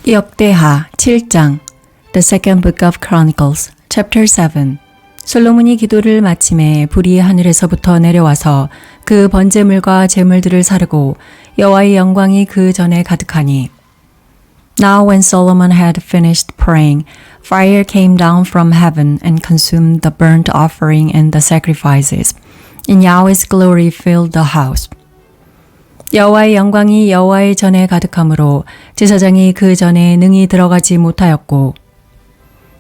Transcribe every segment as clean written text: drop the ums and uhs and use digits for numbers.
역대하 7장 The Second Book of Chronicles, Chapter 7 솔로몬이 기도를 마침에 불이 하늘에서부터 내려와서 그 번제물과 제물들을 사르고 여호와의 영광이 그 전에 가득하니 Now when Solomon had finished praying, fire came down from heaven and consumed the burnt offering and the sacrifices, and Yahweh's glory filled the house. 여호와의 영광이 여호와의 전에 가득하므로 제사장이 그 전에 능히 들어가지 못하였고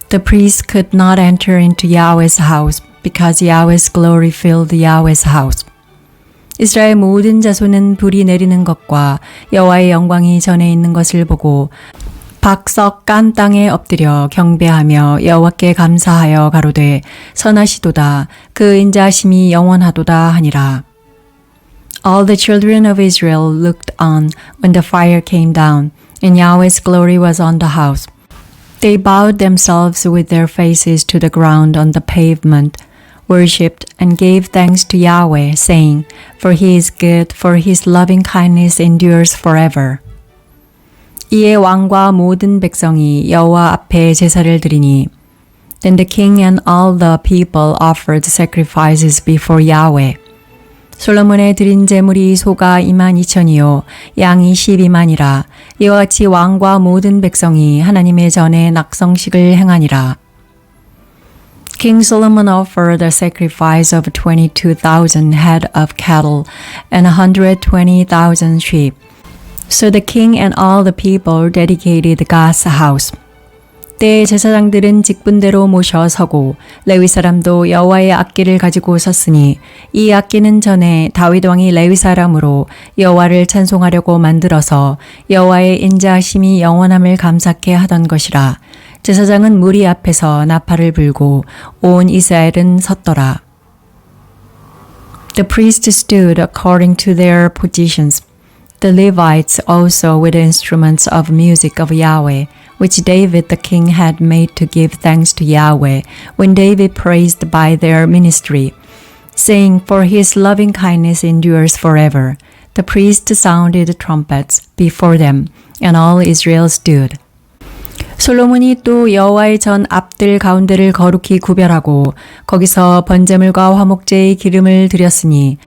The priest could not enter into Yahweh's house because Yahweh's glory filled Yahweh's house. 이스라엘 모든 자손은 불이 내리는 것과 여호와의 영광이 전에 있는 것을 보고 박석 깐 땅에 엎드려 경배하며 여호와께 감사하여 가로되 선하시도다 그 인자하심이 영원하도다 하니라. All the children of Israel looked on when the fire came down, and Yahweh's glory was on the house. They bowed themselves with their faces to the ground on the pavement, worshipped and gave thanks to Yahweh, saying, For he is good, for his loving kindness endures forever. 이에 왕과 모든 백성이 여호와 앞에 제사를 드리니 Then the king and all the people offered sacrifices before Yahweh. 솔로몬의 드린 제물이 소가 22,000이요 양이 12만이라 이와 같이 왕과 모든 백성이 하나님의 전에 낙성식을 행하니라. King Solomon offered a sacrifice of 22,000 head of cattle and 120,000 sheep. So the king and all the people dedicated God's house. 때에 제사장들은 직분대로 모셔 서고 레위 사람도 여호와의 악기를 가지고 섰으니 이 악기는 전에 다윗 왕이 레위 사람으로 여호와를 찬송하려고 만들어서 여호와의 인자하심이 영원함을 감사케 하던 것이라. 제사장은 무리 앞에서 나팔을 불고 온 이스라엘은 섰더라. The priests stood according to their positions. The Levites also with the instruments of music of Yahweh, which David the king had made to give thanks to Yahweh, when David praised by their ministry, saying, For his loving kindness endures forever. The priests sounded trumpets before them, and all Israel stood. 솔로몬이 또 여호와의 전 앞들 가운데를 거룩히 구별하고 거기서 번제물과 화목제의 기름을 드렸으니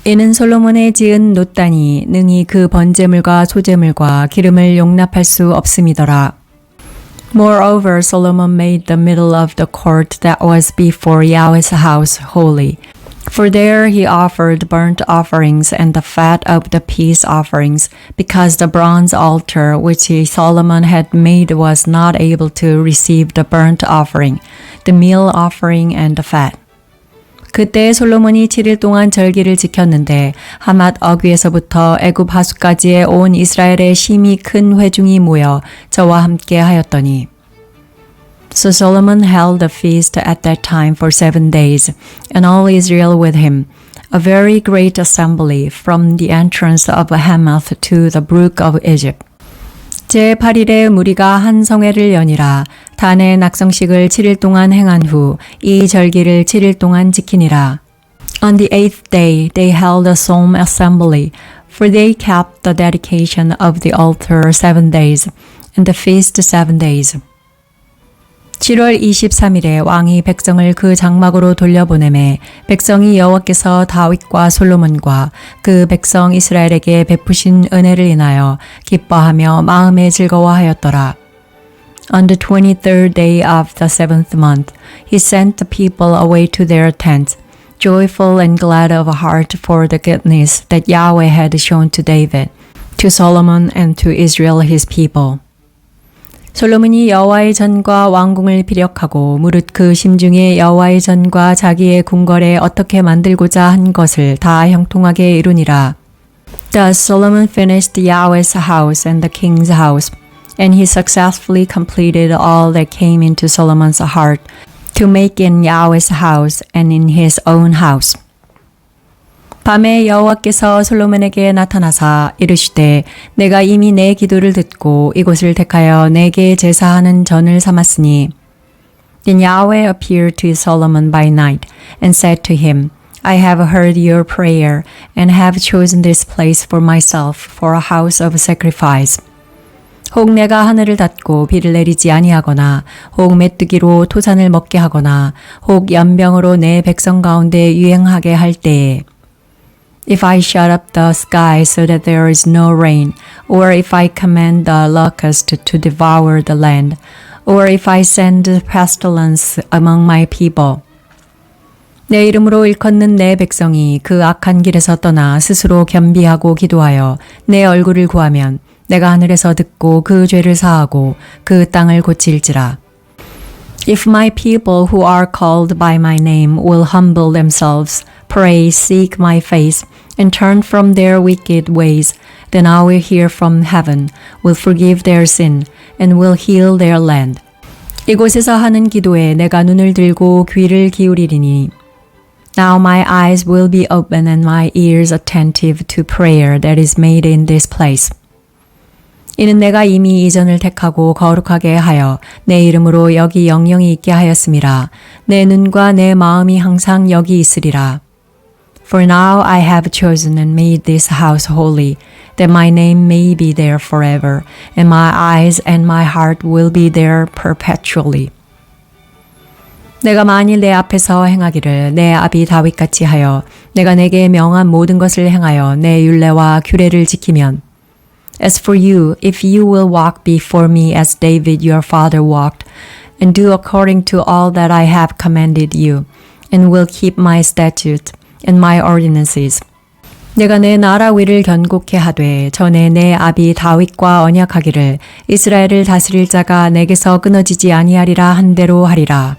이는 솔로몬의 지은 놋단이 능히 그 번제물과 소제물과 기름을 용납할 수 없음이더라. Moreover, Solomon made the middle of the court that was before Yahweh's house holy. For there he offered burnt offerings and the fat of the peace offerings, because the bronze altar which Solomon had made was not able to receive the burnt offering, the meal offering and the fat. 그때 솔로몬이 7일 동안 절기를 지켰는데 하맛 어귀에서부터 애굽 하수까지의 온 이스라엘의 심히 큰 회중이 모여 저와 함께 하였더니 So Solomon held the feast at that time for 7 days, and all Israel with him, a very great assembly from the entrance of Hamath to the brook of Egypt. 제8일에 무리가 한 성회를 여니라. 단의 낙성식을 7일 동안 행한 후 이 절기를 7일 동안 지키니라. On the 8th day they held a solemn assembly, for they kept the dedication of the altar 7 days, and the feast 7 days. 7월 23일에 왕이 백성을 그 장막으로 돌려보내매 백성이 여호와께서 다윗과 솔로몬과 그 백성 이스라엘에게 베푸신 은혜를 인하여 기뻐하며 마음에 즐거워하였더라. On the 23rd day of the 7th month, he sent the people away to their tents, joyful and glad of heart for the goodness that Yahweh had shown to David, to Solomon and to Israel his people. 솔로몬이 여호와의 전과 왕궁을 피력하고 무릇 그 심중에 여호와의 전과 자기의 궁궐에 어떻게 만들고자 한 것을 다 형통하게 이루니라. Thus Solomon finished Yahweh's house and the king's house, and he successfully completed all that came into Solomon's heart to make in Yahweh's house and in his own house. 밤에 여호와께서 솔로몬에게 나타나사 이르시되 내가 이미 내 기도를 듣고 이곳을 택하여 내게 제사하는 전을 삼았으니 Then Yahweh appeared to Solomon by night and said to him, I have heard your prayer and have chosen this place for myself for a house of sacrifice. 혹 내가 하늘을 닫고 비를 내리지 아니하거나 혹 메뚜기로 토산을 먹게 하거나 혹 연병으로 내 백성 가운데 유행하게 할 때에 If I shut up the sky so that there is no rain, or if I command the locust to devour the land, or if I send pestilence among my people. 내 이름으로 일컫는 내 백성이 그 악한 길에서 떠나 스스로 겸비하고 기도하여 내 얼굴을 구하면 내가 하늘에서 듣고 그 죄를 사하고 그 땅을 고칠지라. If my people who are called by my name will humble themselves, pray, seek my face, and turn from their wicked ways, then I will hear from heaven, will forgive their sin, and will heal their land. 이곳에서 하는 기도에 내가 눈을 들고 귀를 기울이리니 Now my eyes will be open and my ears attentive to prayer that is made in this place. 이는 내가 이미 이전을 택하고 거룩하게 하여 내 이름으로 여기 영영이 있게 하였음이라. 내 눈과 내 마음이 항상 여기 있으리라. For now I have chosen and made this house holy, that my name may be there forever, and my eyes and my heart will be there perpetually. 내가 만일 내 앞에서 행하기를 내 아비 다윗같이 하여 내가 내게 명한 모든 것을 행하여 내 율례와 규례를 지키면 As for you, if you will walk before me as David your father walked, and do according to all that I have commanded you, and will keep my statutes and my ordinances. 내가 내 나라 위를 견고케 하되 전에 내 아비 다윗과 언약하기를 이스라엘을 다스릴 자가 내게서 끊어지지 아니하리라 한 대로 하리라.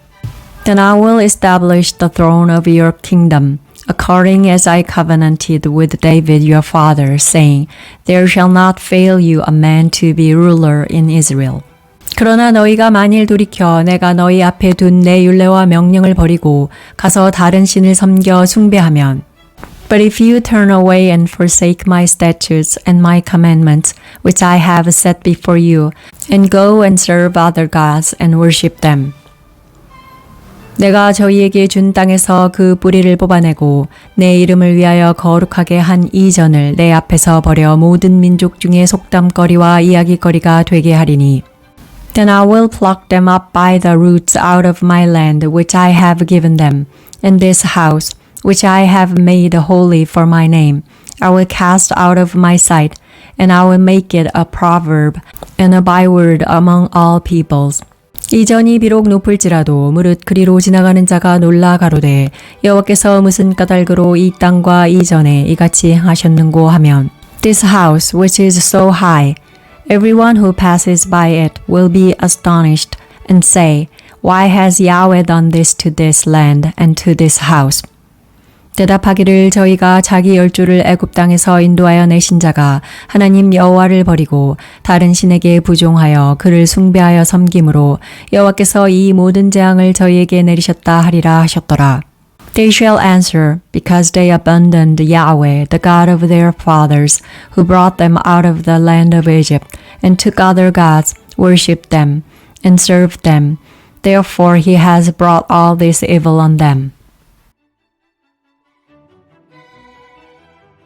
Then I will establish the throne of your kingdom, according as I covenanted with David your father, saying, There shall not fail you a man to be ruler in Israel. 그러나 너희가 만일 돌이켜 내가 너희 앞에 둔 내 율례와 명령을 버리고 가서 다른 신을 섬겨 숭배하면 But if you turn away and forsake my statutes and my commandments, which I have set before you, and go and serve other gods and worship them, 내가 저희에게 준 땅에서 그 뿌리를 뽑아내고 내 이름을 위하여 거룩하게 한 이전을 내 앞에서 버려 모든 민족 중에 속담거리와 이야기거리가 되게 하리니 Then I will pluck them up by the roots out of my land which I have given them, and this house which I have made holy for my name I will cast out of my sight, and I will make it a proverb and a byword among all peoples. 이전이 비록 높을지라도 무릇 그리로 지나가는 자가 놀라 가로되 여호와께서 무슨 까닭으로 이 땅과 이전에 이같이 행하셨는고 하면 This house which is so high, everyone who passes by it will be astonished and say, Why has Yahweh done this to this land and to this house? 대답하기를 저희가 자기 열조를 애굽 땅에서 인도하여 내신 자가 하나님 여호와를 버리고 다른 신에게 부종하여 그를 숭배하여 섬김으로 여호와께서 이 모든 재앙을 저희에게 내리셨다 하리라 하셨더라. They shall answer, because they abandoned Yahweh, the God of their fathers, who brought them out of the land of Egypt, and took other gods, worshipped them, and served them. Therefore he has brought all this evil on them.